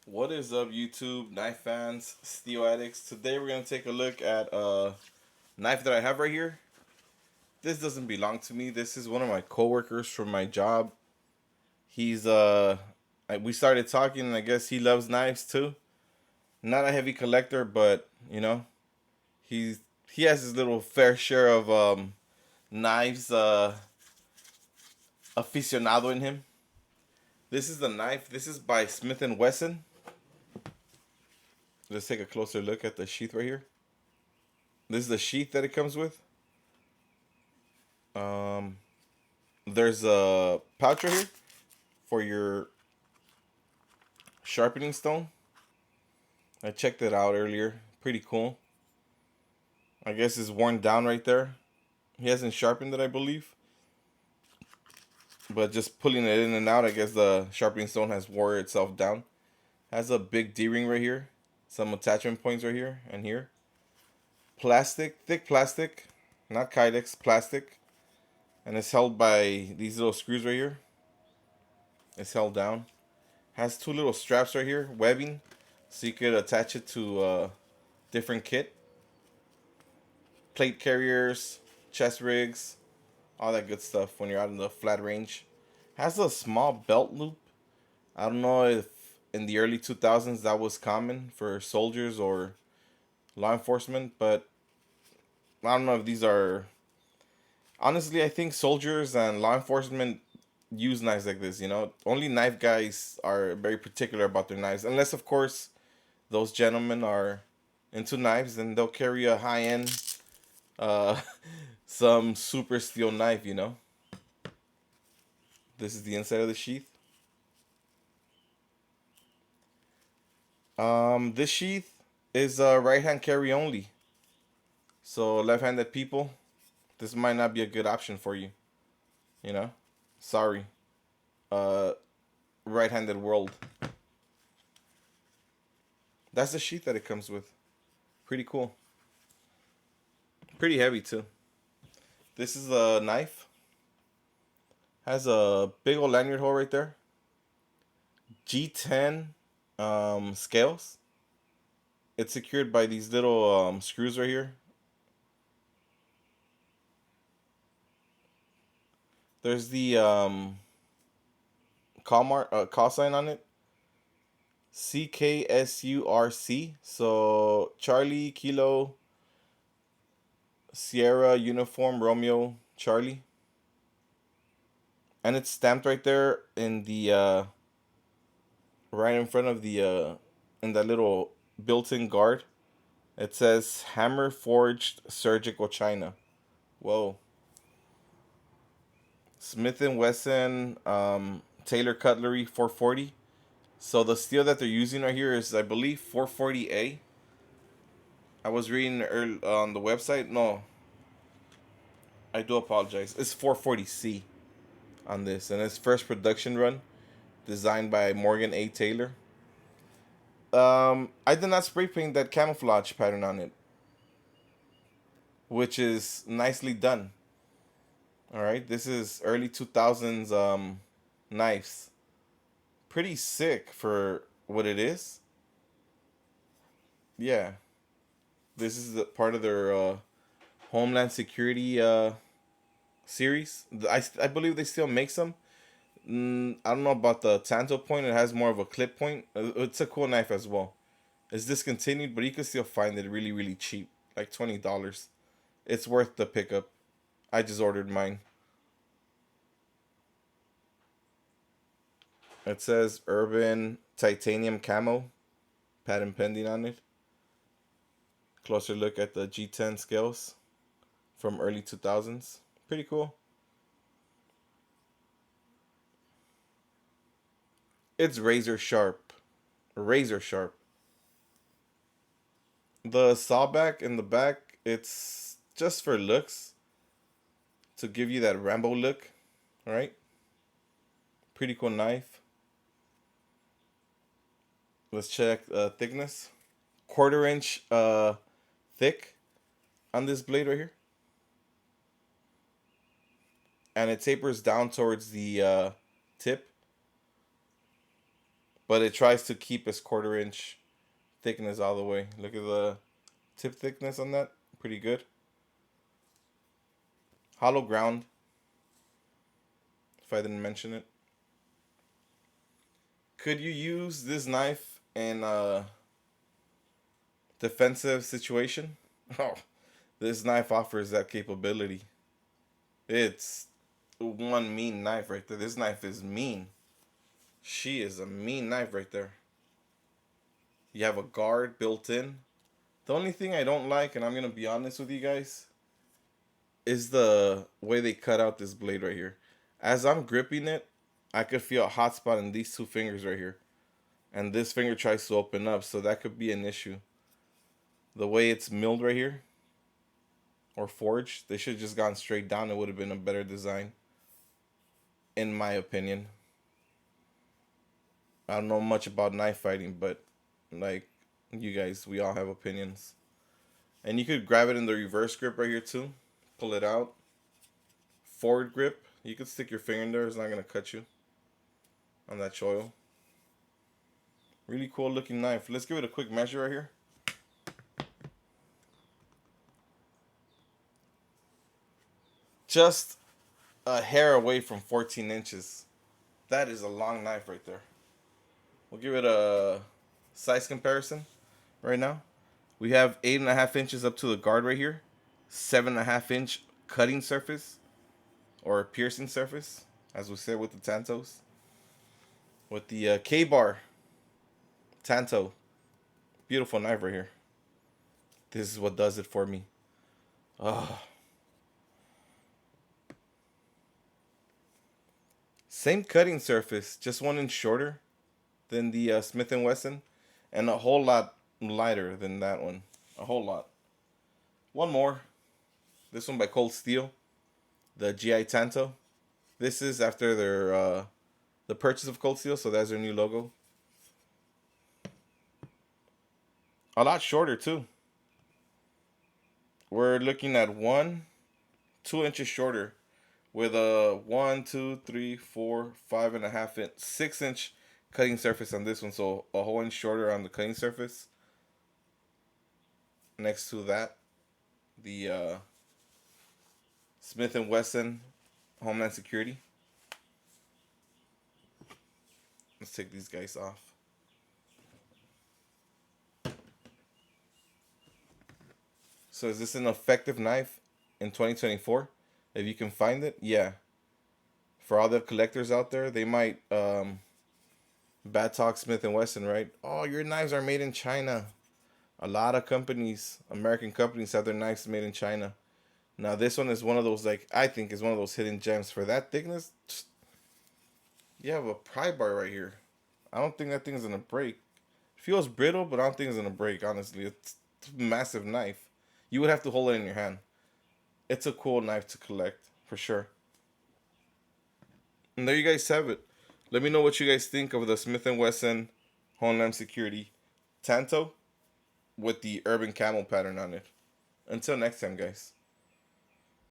What is up, YouTube, knife fans, steel addicts? Today we're gonna take a look at a knife that I have right here. This doesn't belong to me. This is one of my coworkers from my job. He's we started talking, and I guess he loves knives too. Not a heavy collector, but he's he has his little fair share of knives aficionado in him. This is the knife. This is by Smith and Wesson. Let's take a closer look at the sheath right here. This is the sheath that it comes with. Um, there's a pouch right here for your sharpening stone. I checked it out earlier. Pretty cool. I guess it's worn down right there. He hasn't sharpened it, I believe. But just pulling it in and out, I guess the sharpening stone has wore itself down. Has a big D-ring right here. Some attachment points right here and here. Plastic, thick plastic. Not Kydex, plastic. And it's held by these little screws right here. It's held down. Has two little straps right here, webbing, so you could attach it to a different kit. Plate carriers, chest rigs, all that good stuff when you're out in the flat range. Has a small belt loop. I don't know if in the early 2000s that was common for soldiers or law enforcement, but I don't know if these are. Honestly, I think soldiers and law enforcement use knives like this. Only knife guys are very particular about their knives, unless of course those gentlemen are into knives, then they'll carry a high end, uh, some super steel knife. This is the inside of the sheath. This sheath is right hand carry only. So left handed people, this might not be a good option for you. You know, sorry, uh, right handed world. That's the sheath that it comes with. Pretty cool. Pretty heavy too. This is a knife. Has a big old lanyard hole right there. G10 scales. It's secured by these little screws right here. There's the call sign on it. CKSURC. So Charlie Kilo Sierra Uniform Romeo Charlie. And it's stamped right there in the right in front of the in that little built-in guard. It says Hammer Forged Surgical China. Whoa. Smith and Wesson Taylor Cutlery 440. So the steel that they're using right here is, I believe, 440A. I was reading on the website. No, I do apologize. It's 440C on this, and it's first production run, designed by Morgan A. Taylor. I did not spray paint that camouflage pattern on it, which is nicely done. All right, this is early 2000s knives. Pretty sick for what it is. Yeah, this is part of their Homeland Security series. I believe they still make some. I don't know about the Tanto point. It has more of a clip point. It's a cool knife as well. It's discontinued, but you can still find it really, really cheap, like $20. It's worth the pickup. I just ordered mine. It says Urban Titanium Camo, patent pending on it. Closer look at the G10 scales from early 2000s. Pretty cool. It's razor sharp. Razor sharp. The sawback in the back, it's just for looks, to give you that Rambo look. Alright? Pretty cool knife. Let's check thickness. Quarter inch thick on this blade right here. And it tapers down towards the tip. but it tries to keep its 1/4 inch thickness all the way. Look at the tip thickness on that. Pretty good. Hollow ground, if I didn't mention it. Could you use this knife in a defensive situation? Oh, this knife offers that capability. It's one mean knife right there. This knife is mean. She is a mean knife right there. You have a guard built in. The only thing I don't like, and I'm going to be honest with you guys, is the way they cut out this blade right here. As I'm gripping it, I could feel a hot spot in these 2 fingers right here. And this finger tries to open up, so that could be an issue. The way it's milled right here, or forged, they should have just gone straight down. It would have been a better design, in my opinion. I don't know much about knife fighting, but like you guys, we all have opinions. And you could grab it in the reverse grip right here too. Pull it out. Forward grip. You could stick your finger in there. It's not going to cut you on that choil. Really cool looking knife. Let's give it a quick measure right here. Just a hair away from 14 inches. That is a long knife right there. We'll give it a size comparison right now. We have 8.5 inches up to the guard right here. 7.5 inch cutting surface or piercing surface, as we said with the Tantos. With the K-bar Tanto. Beautiful knife right here. This is what does it for me. Oh. Same cutting surface, just 1 inch shorter than the Smith & Wesson, and a whole lot lighter than that one. A whole lot. One more. This one by Cold Steel, the GI Tanto. This is after their the purchase of Cold Steel, so that's their new logo. A lot shorter too. We're looking at 2 inches shorter, with a 1, 2, 3, 4, 5.5 inch, 6 inch cutting surface on this one, so a whole inch shorter on the cutting surface. Next to that, the Smith & Wesson Homeland Security. Let's take these guys off. So is this an effective knife in 2024? If you can find it, yeah. For all the collectors out there, they might bad talk Smith & Wesson, right? Oh, your knives are made in China. A lot of companies, American companies, have their knives made in China. Now this one is one of those, like, I think is one of those hidden gems. For that thickness, you have a pry bar right here. I don't think that thing's gonna break. It feels brittle, but I don't think it's gonna break, honestly. It's a massive knife. You would have to hold it in your hand. It's a cool knife to collect, for sure. And there you guys have it. Let me know what you guys think of the Smith & Wesson Homeland Security Tanto with the urban camel pattern on it. Until next time, guys.